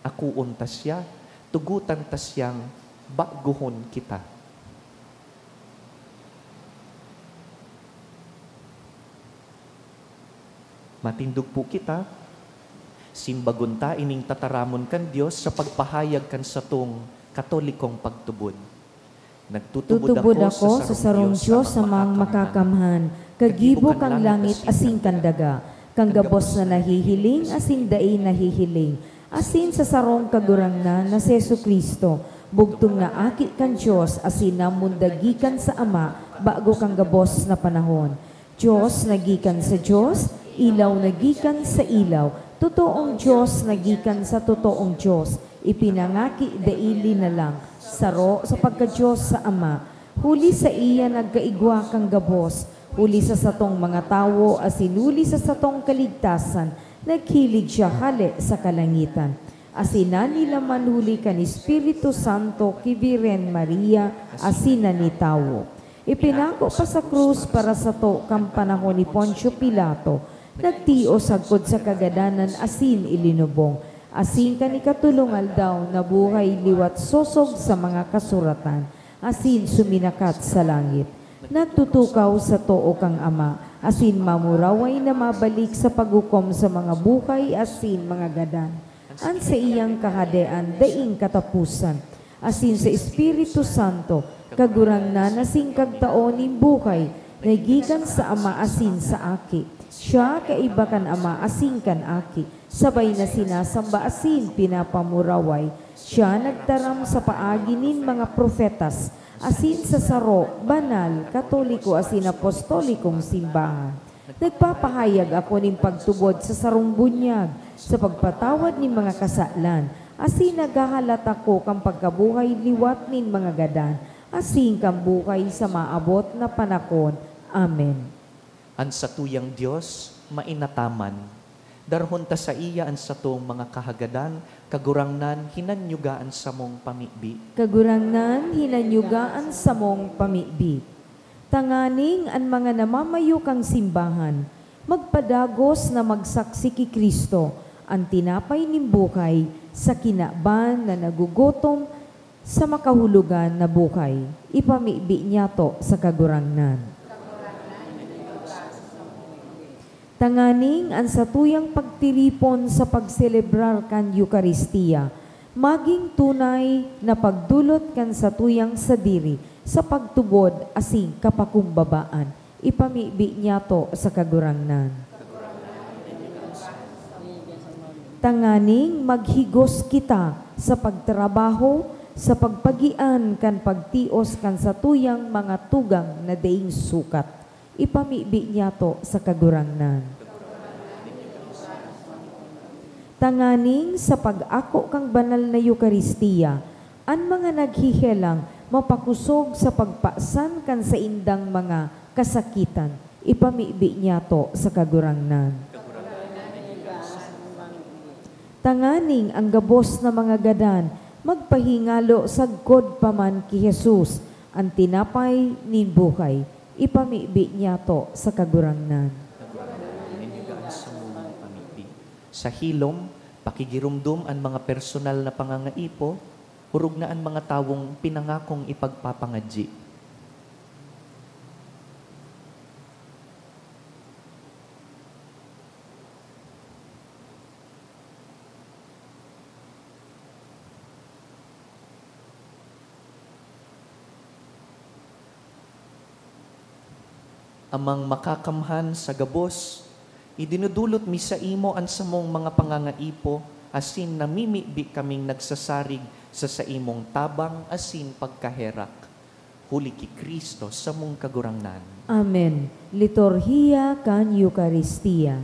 akuon tasya, tugutan tasyang baguhon kita. Matindog po kita, simbagon ta ining tataramon kan Dios sa pagpahayag kan sa tong katolikong pagtubod. Tutubod ako sa sarong Diyos sa mga makakamhan, kagibo kang langit asin kan daga, kang gabos na nahihiling asin dai nahihiling, asin sa sarong kagurangnan na si Jesucristo, bugtong na akit kan Diyos asin namundagikan sa Ama bago kang gabos na panahon. Diyos nagikan sa Diyos, ilaw nagikan sa ilaw, totoong Diyos nagikan sa totoong Diyos, ipinangaki daili na lang, saro sa pagka-Diyos sa Ama, huli sa iya nagkaigwa kang gabos, huli sa satong mga tawo, asinuli sa satong kaligtasan, naghilig siya hali sa kalangitan. Asina nila manhuli kan Espiritu Santo, kibiren Maria, asina ni tawo. Ipinako pa sa krus para sa to kang panahon ni Poncio Pilato, nagtio sagkod sa kagadanan asin ilinubong, asin kanikatulungal daw na buhay liwat sosog sa mga kasuratan, asin suminakat sa langit. Nagtutukaw sa too kang Ama, asin mamuraway na mabalik sa paghukom sa mga buhay asin mga gadan. An sa iyang kahadean daing katapusan, asin sa Espiritu Santo, kagurangnan asin kagtaon ning buhay, nagikan sa Ama asin sa aki. Siya kaiba kan Ama asin kan aki, sabay na sinasamba asin pinapamuraway. Siya nagtaram sa paagi nin mga profetas, asin sa saro, banal, katoliko asin apostolikong simbahan. Nagpapahayag ako ning pagtubod sa sarong bunyag, sa pagpatawad nin mga kasalan, asin naghahalat ako kang pagkabuhay liwat nin mga gadan, asin kang buhay sa maabot na panakon. Amen. Ang satuyang Diyos, mainataman. Darhon ta sa iya ang satong mga kahagadan, kagurangnan, hinanyugaan sa mong pamibi. Kagurangnan, hinanyugaan sa mong pamibi. Tanganing ang mga namamayo kang simbahan, magpadagos na magsaksi ki Kristo, ang tinapay ning buhay, sa kinaban na nagugutom, sa makahulugan na buhay. Ipamibi niya to sa kagurangnan. Tanganing ang satuyang pagtiripon sa pagselebrar kan Eucharistia, maging tunay na pagdulot kan satuyang sadiri sa pagtubod asing kapakumbabaan. Ipamibi niya to sa kagurangnan. Tanganing maghigos kita sa pagtrabaho, sa pagpagian kan pagtios kan satuyang mga tugang na daing sukat. Ipamibi niya to sa kagurangnan. Tanganing sa pag-ako kang banal na Eucharistia, ang mga naghihelang mapakusog sa pagpasan kan sa indang mga kasakitan. Ipamibi niya to sa kagurangnan. Tanganing ang gabos na mga gadan, magpahingalo sagkod paman ki Jesus, ang tinapay nin buhay. Ipamibi niya to sa kagurangnan. Sa hilom, pakigirumdum ang mga personal na pangangaipo, hurog na ang mga tawong pinangakong ipagpapangadji. Amang makakamhan sa gabos, idinudulot mi sa imo ang samong mga pangangaipo, asin namimibi kaming nagsasarig sa imong tabang asin pagkaherak. Huli ki Kristo sa mong kagurangnan. Amen. Liturhiya kan Eucharistia.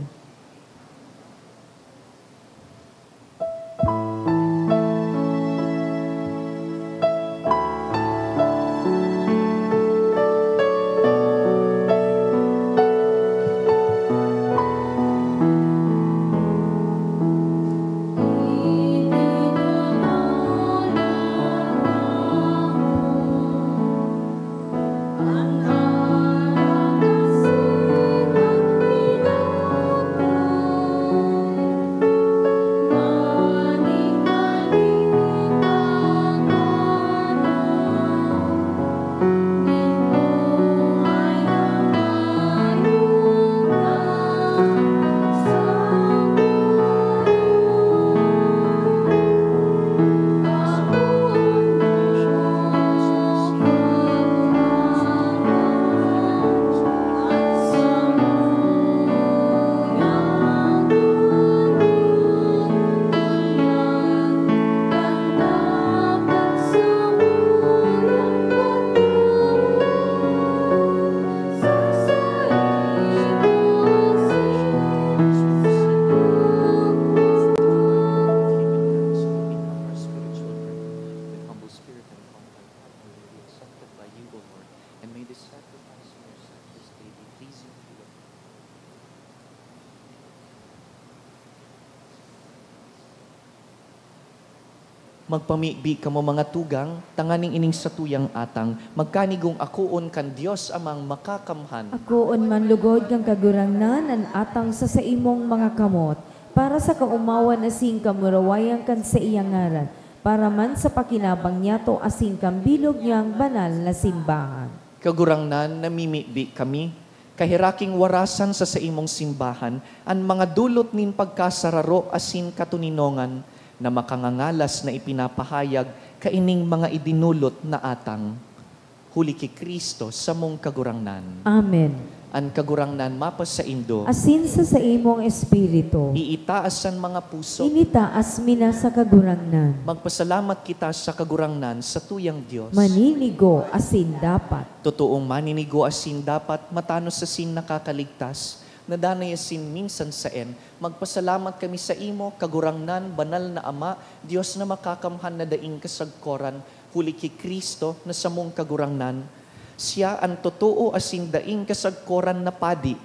Magpamibi ka mo mga tugang, tanganing ining sa tuyang atang, magkanigong akuon kan Dios amang makakamhan. Akuon man lugod kang kagurangnan an atang sa imong mga kamot, para sa kaumawan asing kamurawayan kan sa iyang ngaran, para man sa pakinabang niyato asing kambilog niyang banal na simbahan. Kagurangnan, namimibi kami, kahiraking warasan sa imong simbahan, an mga dulot nin pagkasararo asin katuninongan, na makangangalas na ipinapahayag kaining mga idinulot na atang. Huli ki Kristo sa mong kagurangnan. Amen. An kagurangnan mapas sa Indo. Asin sa imong espiritu. Iitaasan mga puso. Initaas mina sa kagurangnan. Magpasalamat kita sa kagurangnan sa tuyang Diyos. Maninigo asin dapat. Totoong maninigo asin dapat, matanos sa sin nakakaligtas, nadanay asin minsan sa en. Magpasalamat kami sa imo, kagurangnan, banal na Ama, Diyos na makakamhan na daing kasagkoran, huli ki Kristo na sa mong kagurangnan. Siya ang totoo asin daing kasagkoran na padi,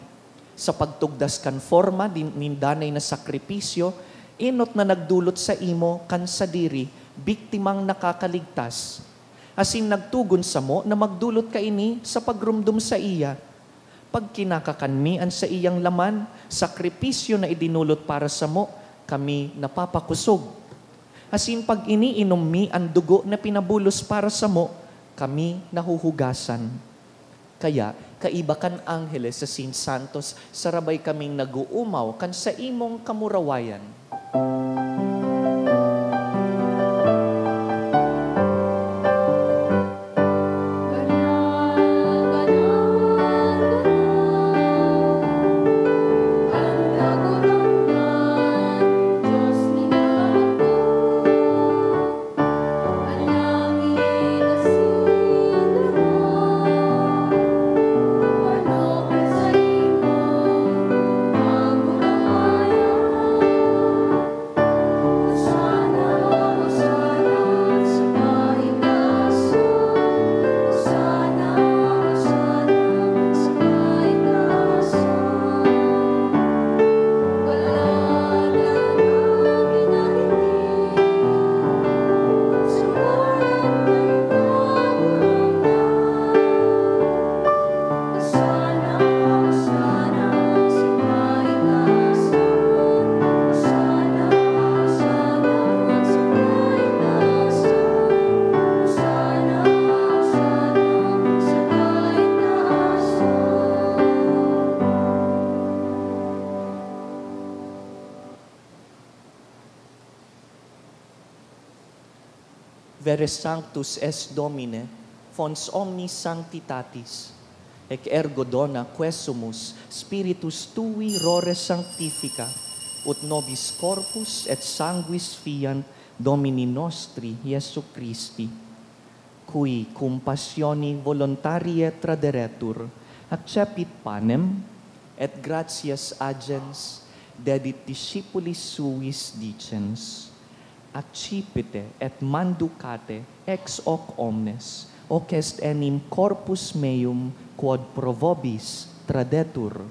sa pagtugdas kan forma, nindanay na sakripisyo, inot na nagdulot sa imo, kan sa diri, biktimang nakakaligtas. Asin nagtugon sa mo na magdulot ka ini sa pagrumdum sa iya. Pag kinakakanmian sa iyang laman, sakripisyo na idinulot para sa mo, kami napapakusog. Asin pag iniinom mi ang dugo na pinabulos para sa mo, kami nahuhugasan. Kaya, kaibakan Angeles sa Saint Santos, sarabay kaming naguumaw kan sa imong kamurawayan. Vere sanctus es Domine, fons omnis sanctitatis, ec ergo dona quesumus spiritus tui rore sanctifica, ut nobis corpus et sanguis fiant Domini nostri Iesu Christi, cui cum passioni voluntarie traderetur, accepit panem, et gratias agens, dedit discipulis suis dicens, accipite et manducate ex hoc omnes, hoc est enim corpus meum quod pro vobis tradetur.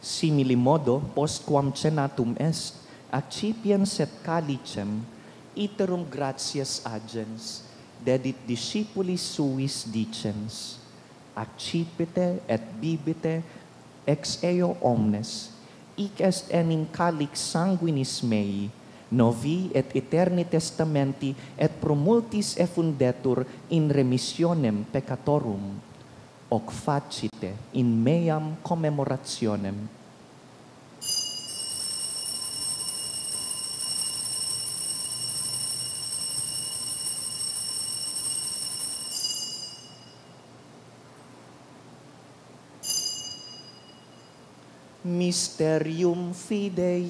Simili modo, postquam cenatum est, accipiens et calicem, iterum gratias agens, dedit discipulis suis dicens, accipite et bibite ex eo omnes, hic est enim calix sanguinis mei, novi et eterni testamenti et pro multis effundetur in remissionem peccatorum, hoc facite in meam commemorationem. Mysterium Fidei.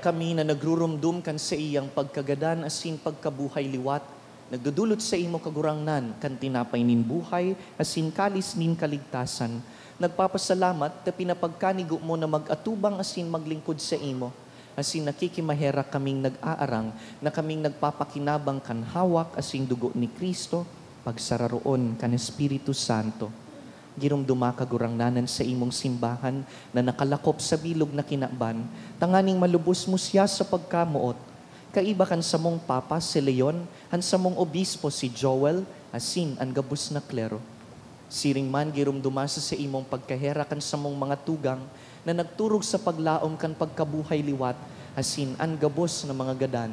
kami na nagrurumdum kan sa iyang pagkagadan asin pagkabuhay liwat, nagdudulot sa imo kagurangnan kan tinapay nin buhay asin kalis nin kaligtasan. Nagpapasalamat na pinapagkanigo mo na mag-atubang asin maglingkod sa imo. Asin nakikimahera kaming nag-aarang na kaming nagpapakinabang kan hawak asin dugo ni Kristo, pagsararoon kan Espiritu Santo. Girumduma kagurangnanan sa imong simbahan na nakalakop sa bilog na kinaban, tanganing malubos mo siya sa pagkamuot. Kaiba kan sa mong Papa si Leon, han sa mong Obispo si Joel, asin ang gabos na klero. Siring man girumduma sa imong pagkahera kan sa mong mga tugang na nagturog sa paglaom kan pagkabuhay liwat, asin ang gabos na mga gadan.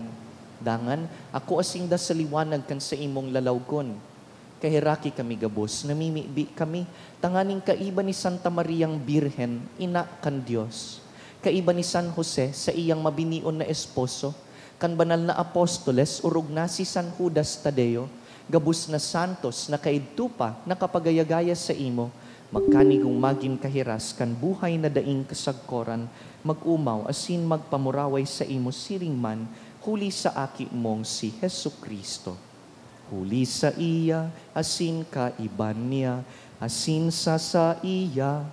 Dangan, ako asing da sa liwanag kan sa imong lalawgon. Kahiraki kami gabos, namimibi kami, tanganing kaiba ni Santa Mariang Birhen, ina kan Diyos. Kaiba ni San Jose sa iyang mabinion na esposo, kan banal na apostoles, urog na si San Judas Tadeo, gabos na santos na kaidto pa nakapagayagaya sa imo, magkanigong magin kahiras kan buhay na daing kasagkoran, mag-umaw asin magpamuraway sa imo siring man, huli sa aki mong si Hesu Kristo. Huli sa iya, asin kaiban niya, asin sa iya.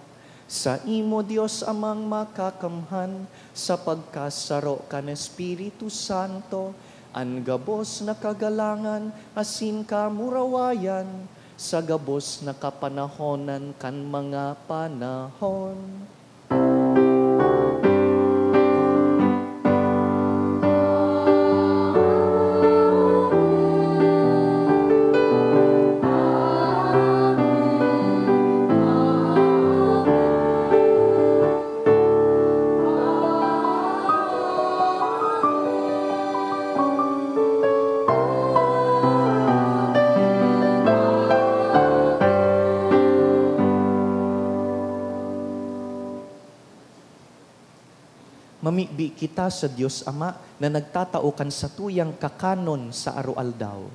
Sa imo Diyos amang makakamhan, sa pagkasaro kan Espiritu Santo, ang gabos na kagalangan, asin kamurawayan, sa gabos na kapanahonan kan mga panahon. Mamibi kita sa Diyos Ama na nagtataukan sa tuyang kakanon sa arualdaw.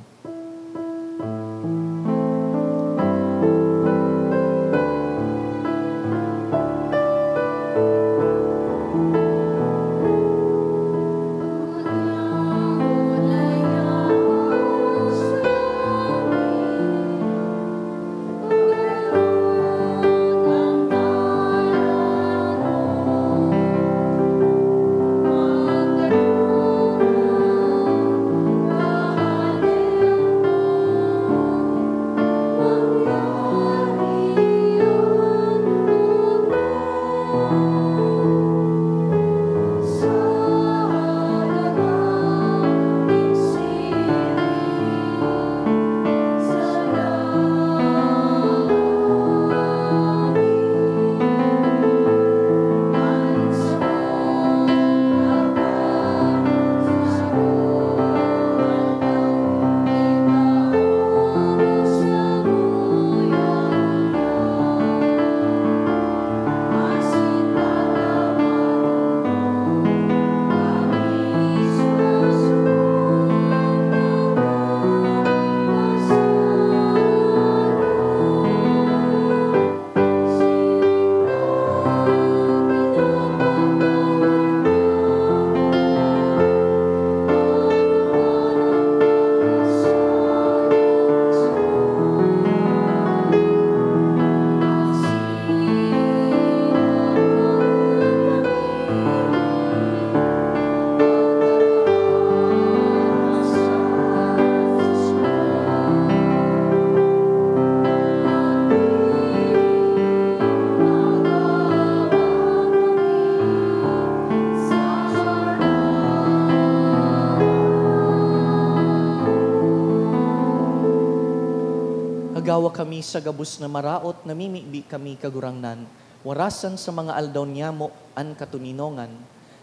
Hagawa kami sa gabos na maraot, namimibi kami kagurangnan, warasan sa mga aldaw niyamo an katuninongan,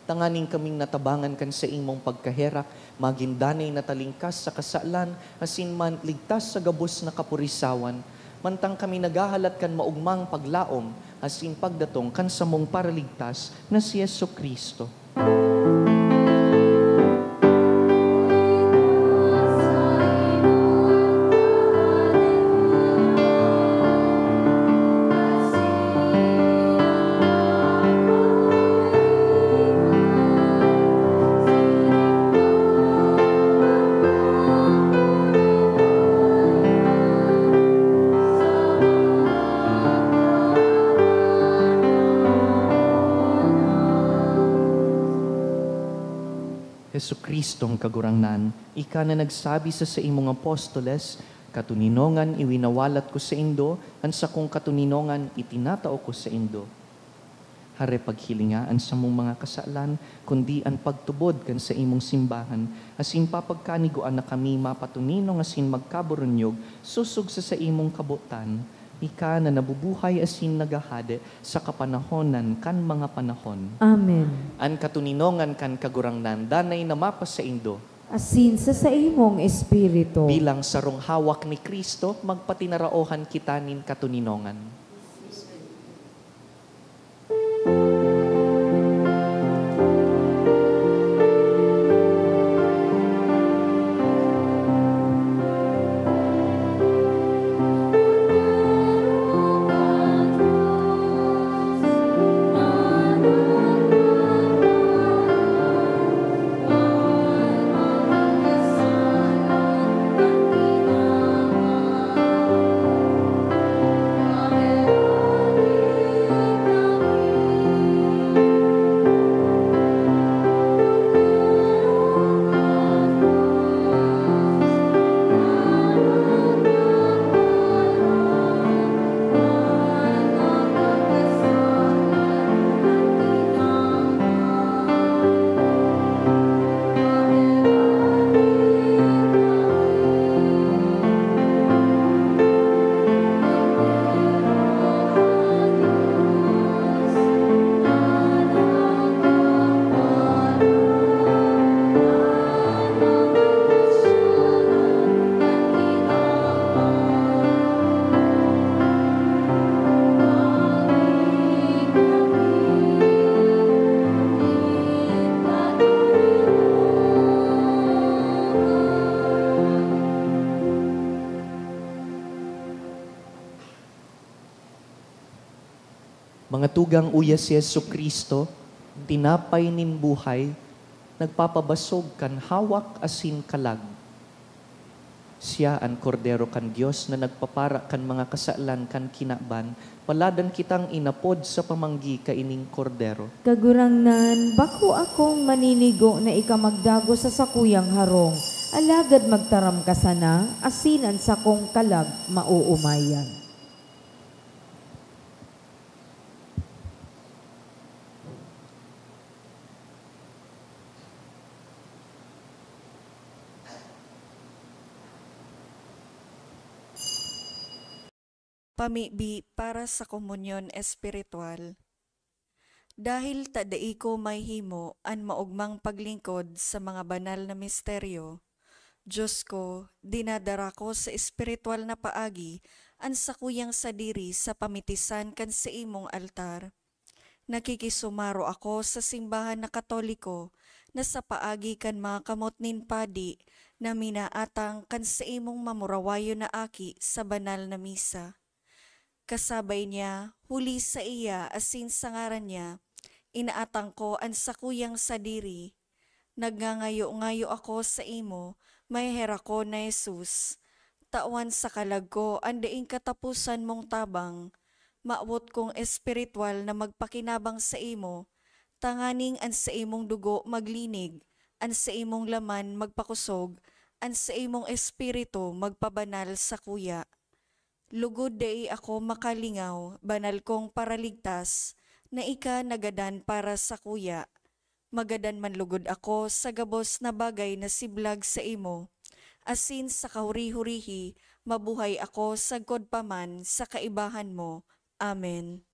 tanganing kaming natabangan kan sa imong pagkahera, magindanay na talingkas sa kasalan, asin man ligtas sa gabos na kapurisawan, mantang kami nagahalat kan maugmang paglaom, asin pagdatong kan sa mong paraligtas na si Yesu Kristo. Kristong kagurangnan, ika na nagsabi sa imong apostoles, katuninongan iwinawalat ko sa indo, ang sa kong katuninongan itinatao ko sa indo. Hare paghilingaan sa mong mga kasalan, kundi ang pagtubod kan sa imong simbahan, asin papagkaniguan na kami mapatuninong asin magkaburunyog, susug sa imong kabutan, ika na nabubuhay asin nagahade sa kapanahonan kan mga panahon. Amen. An katuninongan kan kagurangnan, danay na mapas sa indo. Asin sa imong espiritu. Bilang sarong hawak ni Kristo, magpatinaraohan kita nin katuninongan. Mga tugang uya si Yesu Kristo, tinapay nin buhay, nagpapabasog kan hawak asin kalag. Siya ang kordero kan Dios na nagpapara kan mga kasalan kan kinaban, paladan kitang inapod sa pamanggi kaining kordero. Kagurangnan, bako akong maninigo na ikamagdago sa sakuyang harong, alagad magtaram ka sana, asinan sa kong kalag mauumayan. Pamibi para sa komunyon espiritual. Dahil tadai ko may himo an maugmang paglingkod sa mga banal na misteryo, Diyos ko, dinadara ko sa espiritual na paagi an sakuyang sadiri sa pamitisan kan sa imong altar. Nakikisumaro ako sa simbahan na Katoliko na sa paagi kan mga kamot nin padi na minaatang kan sa imong mamurawayo na aki sa banal na misa. Kasabay niya, huli sa iya asin sa ngaran niya, inaatang ko ang sakuyang sadiri. Nagngangayo-ngayo ako sa imo, may hera ko na Jesus. Tawan sa kalag ko, andaing katapusan mong tabang. Maawot kong espiritual na magpakinabang sa imo, tanganing an sa imong dugo maglinig, an sa imong laman magpakusog, an sa imong espiritu magpabanal sa kuya. Lugod dai ako makalingaw, banal kong paraligtas, na ika nagadan para sa kuya. Magadan man lugod ako sa gabos na bagay na siblag sa imo. Asin sa kahuri-hurihi, mabuhay ako sagkod paman sa kaibahan mo. Amen.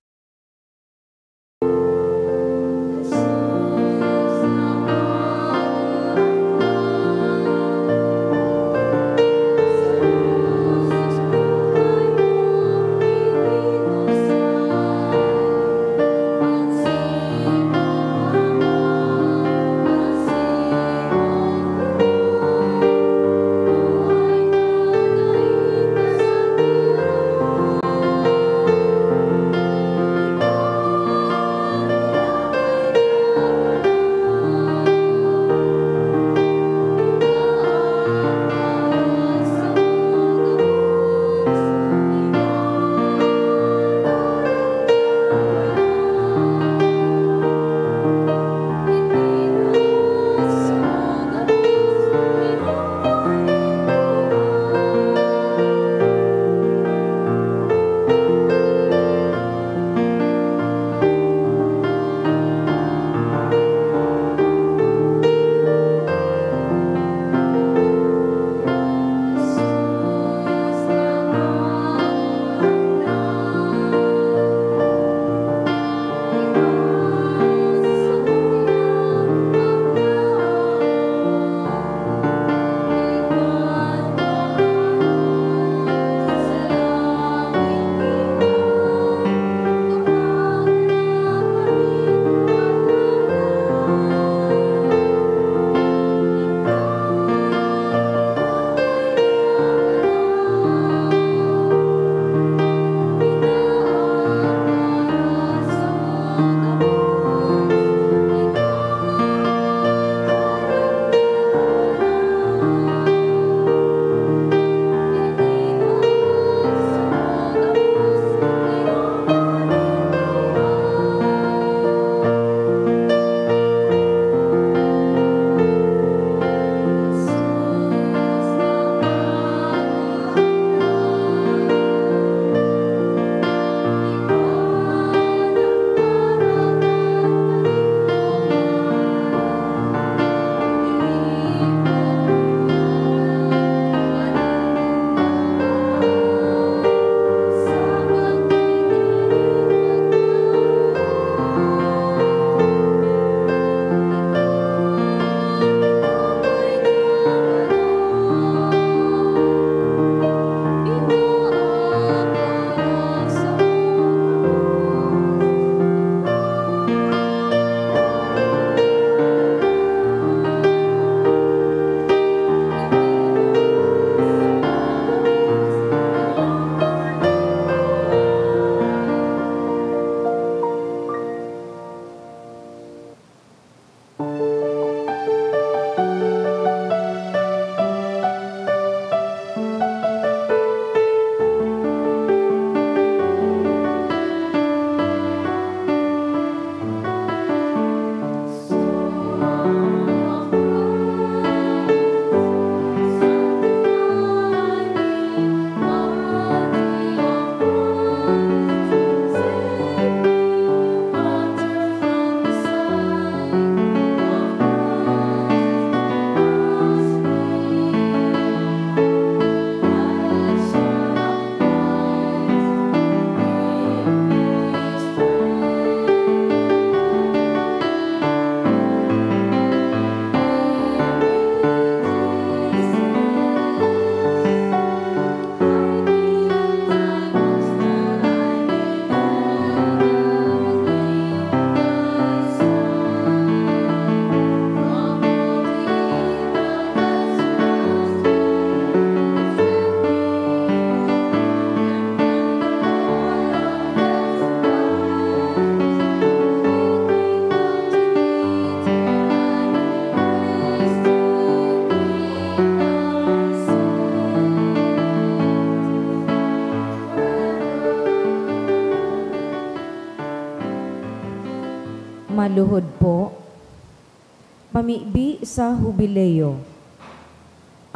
Pamibi sa hubileo.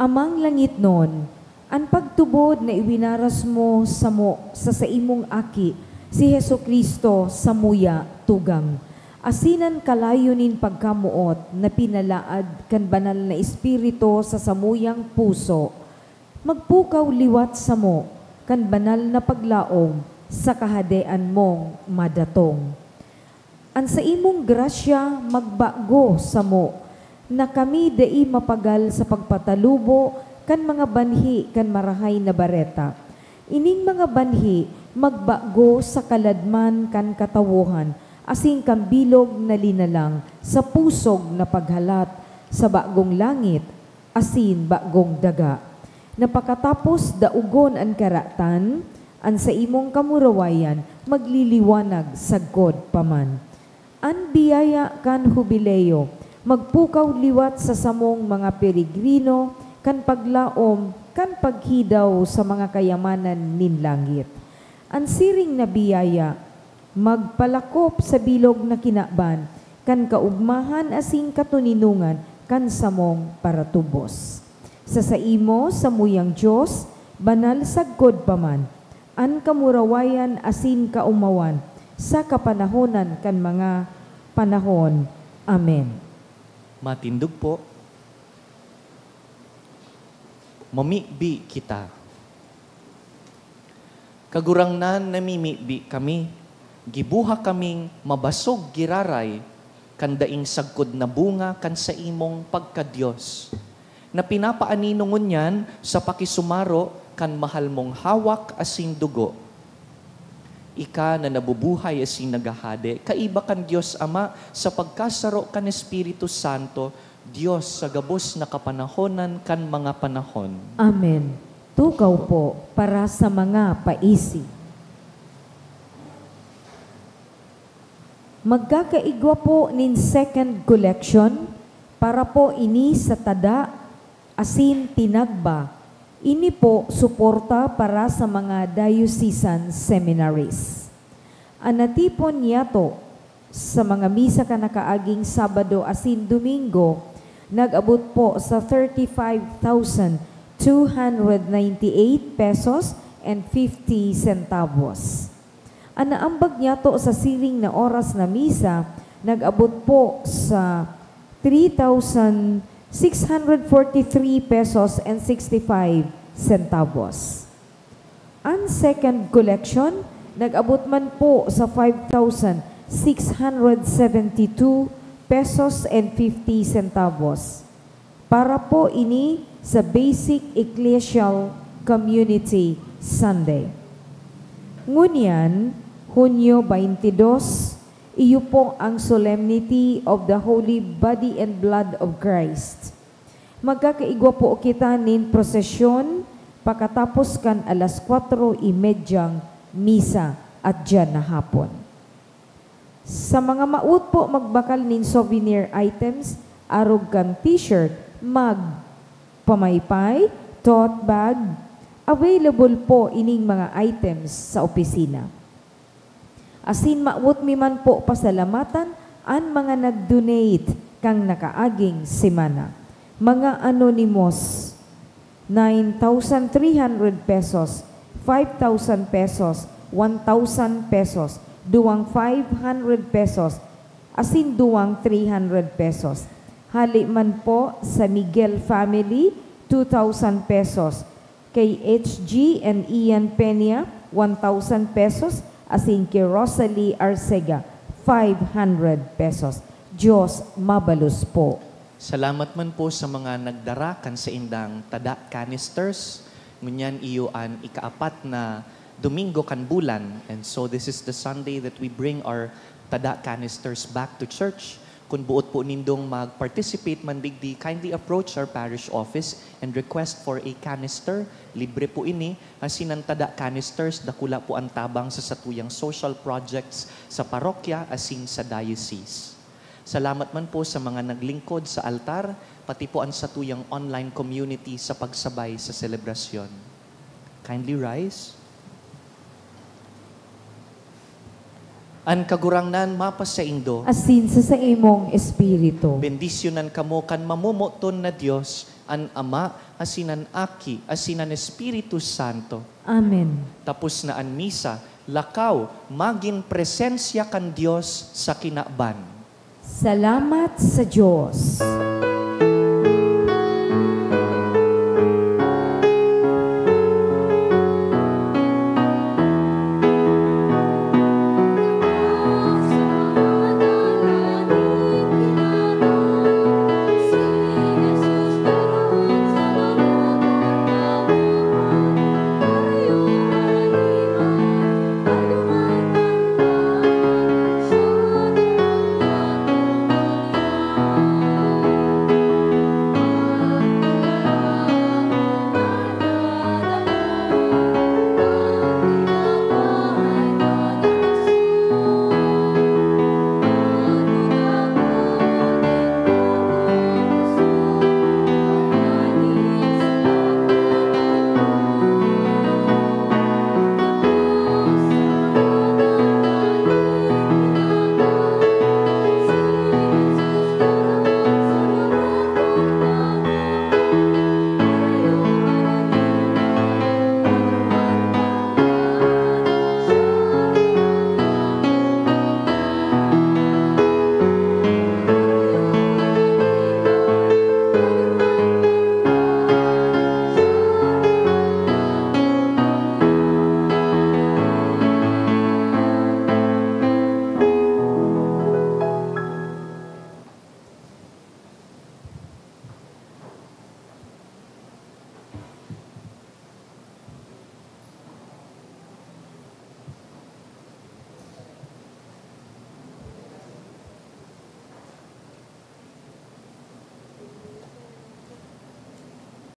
Amang langit nun, ang pagtubod na iwinaras mo sa imong aki, si Heso Kristo sa muya tugang. Asinan kalayunin pagkamuot na pinalaad kan banal na espiritu sa samuyang puso. Magpukaw liwat sa mo, kan banal na paglaom sa kahadean mong madatong. An sa imong grasya magbago sa mo, na kami dai mapagal sa pagpatalubo kan mga banhi kan marahay na bareta. Ining mga banhi magbago sa kaladman kan katawuhan, asing kambilog na linalang sa pusog na paghalat sa bagong langit, asin bagong daga. Napakatapos daugon ang karatan, an sa imong kamurawayan magliliwanag sagkod paman. An biyaya kan hubileo, magpukaw liwat sa samong mga peregrino, kan paglaom, kan paghidaw sa mga kayamanan nin langit. Ang siring na biyaya, magpalakop sa bilog na kinaban, kan kaugmahan asing katuninungan, kan samong paratubos. Sa saimo, sa muyang Diyos, banal sagkod paman, an kamurawayan asin kaumawan, sa kapanahonan kan mga panahon. Amen. Matindog po. Mamibi kita. Kagurangnan namimibi kami, gibuha kaming mabasog giraray, kandaing sagkod na bunga kan sa imong pagkadiyos. Na pinapaaninungon yan sa pakisumaro kan mahal mong hawak asing dugo. Ika na nabubuhay asing nagahade, kaiba kan Diyos Ama sa pagkasaro kan Espiritu Santo, Diyos sa gabos na kapanahonan kan mga panahon. Amen. Tukaw po para sa mga paisi. Magkakaigwa po nin second collection para po ini sa tada asin tinagba. Ini po suporta para sa mga diocesan seminaries. Anatipon yato sa mga misa ka nakaaging Sabado asin Domingo, nag-abot po sa 35,298 pesos and 50 centavos. Anaambag yato sa siring na oras na misa, nag-abot po sa 3,643 pesos and 65 centavos. Ang second collection, nag-abot man po sa 5,672 pesos and 50 centavos. Para po ini sa Basic Ecclesial Community Sunday. Ngunyan, Hunyo 22, iyo po ang Solemnity of the Holy Body and Blood of Christ. Magkakaigwa po kita nin prosesyon pagkatapos kan alas 4:30 misa at dyan na hapon. Sa mga maut po magbakal nin souvenir items, arog kan t-shirt, mug, pamaypay, tote bag, available po ining mga items sa opisina. Asin maut mi man po pasalamatan ang mga nag-donate kang nakaaging semana. Mga anonymous, 9,300 pesos, 5,000 pesos, 1,000 pesos, duwang 500 pesos, asin duwang 300 pesos. Hali man po sa Miguel family, 2,000 pesos. Kay HG and Ian Peña, 1,000 pesos. Asin kay Rosalie Arcega, 500 pesos. Diyos mabalus po. Salamat man po sa mga nagdarakan sa indang tada canisters. Ngunyan iyo an ikaapat na Domingo kan bulan. And so this is the Sunday that we bring our tada canisters back to church. Kung buot po nindong mag-participate man digdi, kindly approach our parish office and request for a canister. Libre po ini. Asin ang tada canisters, dakula po ang tabang sa satuyang social projects sa parokya asin sa diocese. Salamat man po sa mga naglingkod sa altar, pati po ang satuyang online community sa pagsabay sa selebrasyon. Kindly rise. An kagurangnan mapas sa indo. asin sa imong espiritu. Bendisyonan kamo kan mamumuton na Dios, an Ama, asin an Aki, asin an Espiritu Santo. Amen. Tapos na an misa, lakaw, magin presensya kan Dios sa kinaban. Salamat sa Diyos.